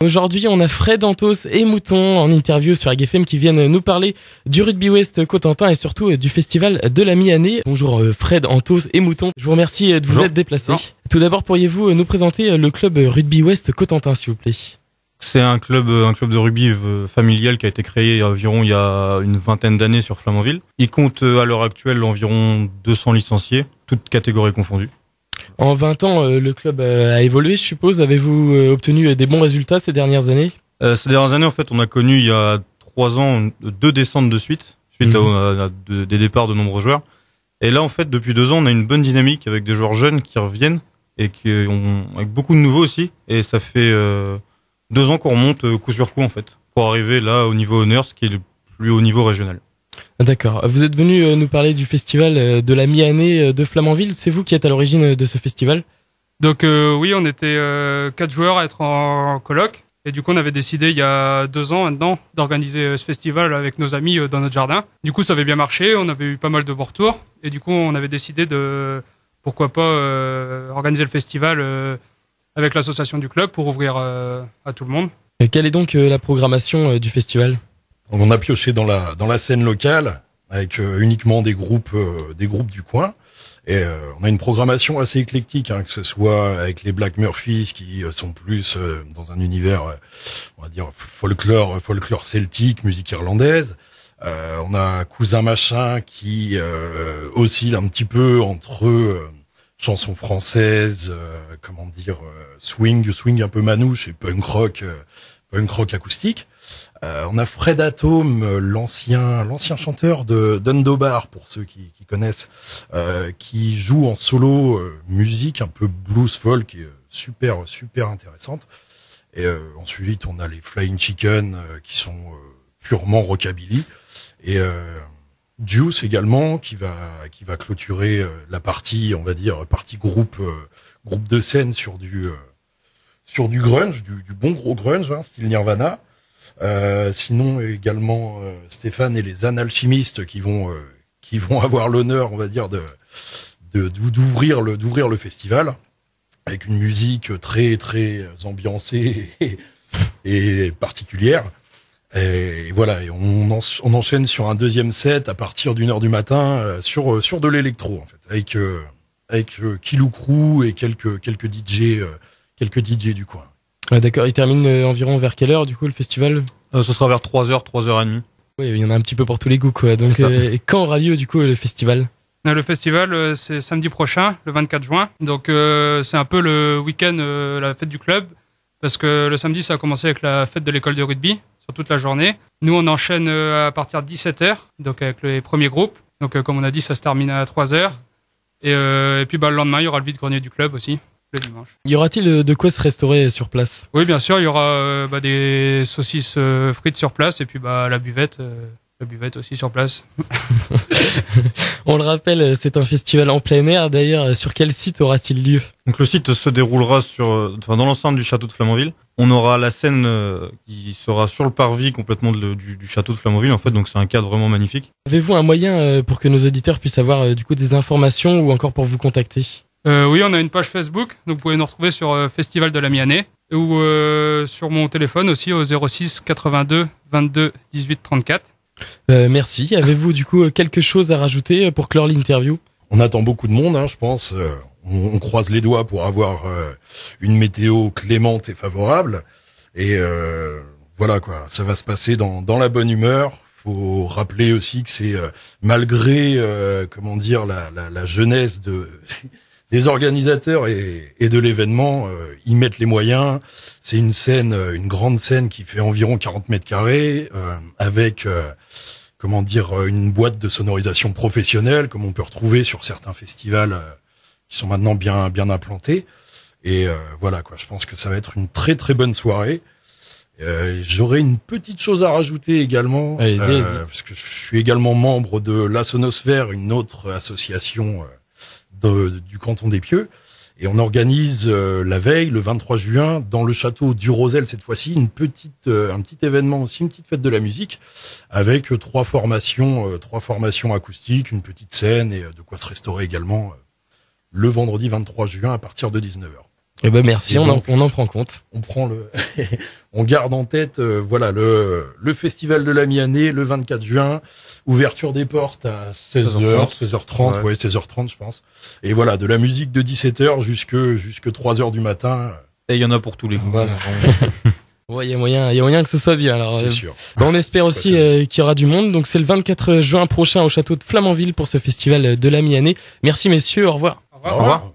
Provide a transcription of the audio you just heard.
Aujourd'hui, on a Fred, Anthos et Mouton en interview sur AgFM qui viennent nous parler du Rugby West Cotentin et surtout du festival de la mi-année. Bonjour Fred, Anthos et Mouton. Je vous remercie de vous être déplacés. Tout d'abord, pourriez-vous nous présenter le club Rugby West Cotentin, s'il vous plaît? C'est un club de rugby familial qui a été créé environ il y a une vingtaine d'années sur Flamanville. Il compte à l'heure actuelle environ 200 licenciés, toutes catégories confondues. En 20 ans, le club a évolué, je suppose. Avez-vous obtenu des bons résultats ces dernières années? Ces dernières années, en fait, on a connu il y a 3 ans 2 descentes de suite à des départs de nombreux joueurs. Et là, en fait, depuis 2 ans, on a une bonne dynamique avec des joueurs jeunes qui reviennent et avec beaucoup de nouveaux aussi. Et ça fait 2 ans qu'on remonte coup sur coup, en fait, pour arriver là au niveau honneur, ce qui est le plus haut niveau régional. D'accord. Vous êtes venu nous parler du festival de la mi-année de Flamanville. C'est vous qui êtes à l'origine de ce festival? Donc oui, on était 4 joueurs à être en coloc. Et du coup, on avait décidé il y a 2 ans maintenant d'organiser ce festival avec nos amis dans notre jardin. Du coup, ça avait bien marché. On avait eu pas mal de bons retours. Et du coup, on avait décidé de, pourquoi pas, organiser le festival avec l'association du club pour ouvrir à tout le monde. Et quelle est donc la programmation du festival? On a pioché dans la scène locale avec uniquement des groupes du coin. Et on a une programmation assez éclectique, que ce soit avec les Black Murphys qui sont plus dans un univers, on va dire folklore celtique, musique irlandaise. On a Cousin Machin qui oscille un petit peu entre chansons françaises, swing un peu manouche et punk rock acoustique. On a Fred Atome, l'ancien chanteur de Dundobar, pour ceux qui connaissent, qui joue en solo musique un peu blues folk et super intéressante. Et ensuite on a les Flying Chicken qui sont purement rockabilly et Juice également qui va clôturer la partie, on va dire partie groupe de scène sur du grunge, du bon gros grunge, style Nirvana. Sinon également Stéphane et les Analchimistes qui vont avoir l'honneur, on va dire, d'ouvrir le festival avec une musique très ambiancée et particulière. Et voilà, et on enchaîne sur un deuxième set à partir d'1h du matin sur de l'électro en fait, avec Kilou Crew et quelques DJ du coin. Ah, d'accord, il termine environ vers quelle heure du coup le festival? Ce sera vers 3h30. Oui, il y en a un petit peu pour tous les goûts quoi. Donc et quand aura lieu du coup le festival? Le festival c'est samedi prochain, le 24 juin. Donc c'est un peu le week-end, la fête du club, parce que le samedi ça a commencé avec la fête de l'école de rugby sur toute la journée. Nous on enchaîne à partir de 17h, donc avec les premiers groupes. Donc comme on a dit, ça se termine à 3h. Et puis le lendemain il y aura le vide-grenier du club aussi. Le dimanche. Y aura-t-il de quoi se restaurer sur place? Oui, bien sûr, il y aura des saucisses frites sur place et puis la buvette aussi sur place. On le rappelle, c'est un festival en plein air. D'ailleurs, sur quel site aura-t-il lieu? Donc le site se déroulera dans l'enceinte du château de Flamanville. On aura la scène qui sera sur le parvis complètement du château de Flamanville en fait, donc c'est un cadre vraiment magnifique. Avez-vous un moyen pour que nos auditeurs puissent avoir du coup des informations ou encore pour vous contacter? Oui, on a une page Facebook, donc vous pouvez nous retrouver sur Festival de la mi-année ou sur mon téléphone aussi au 06 82 22 18 34. Merci. Avez-vous du coup quelque chose à rajouter pour clore l'interview? On attend beaucoup de monde, je pense. On croise les doigts pour avoir une météo clémente et favorable. Et voilà quoi, ça va se passer dans la bonne humeur. Faut rappeler aussi que c'est malgré la jeunesse des organisateurs et de l'événement, ils mettent les moyens. C'est une grande scène qui fait environ 40 mètres carrés, avec une boîte de sonorisation professionnelle, comme on peut retrouver sur certains festivals qui sont maintenant bien implantés. Et voilà quoi, je pense que ça va être une très très bonne soirée. J'aurais une petite chose à rajouter également, parce que je suis également membre de la Sonosphère, une autre association du canton des Pieux, et on organise la veille, le 23 juin, dans le château du Rosel cette fois-ci, un petit événement aussi, une petite fête de la musique, avec trois formations acoustiques, une petite scène et de quoi se restaurer également le vendredi 23 juin à partir de 19h. Eh ben merci, Et on donc, en prend compte. On prend on garde en tête, voilà, le festival de la mi-année, le 24 juin, ouverture des portes à 16h30, ouais, 16h30, je pense. Et voilà, de la musique de 17h jusque 3h du matin. Et il y en a pour tous les goûts. Voilà. Ouais, il y a moyen que ce soit bien. Alors, C'est sûr. on espère aussi qu'il y aura du monde. Donc c'est le 24 juin prochain au château de Flamanville pour ce festival de la mi-année. Merci messieurs, au revoir. Au revoir.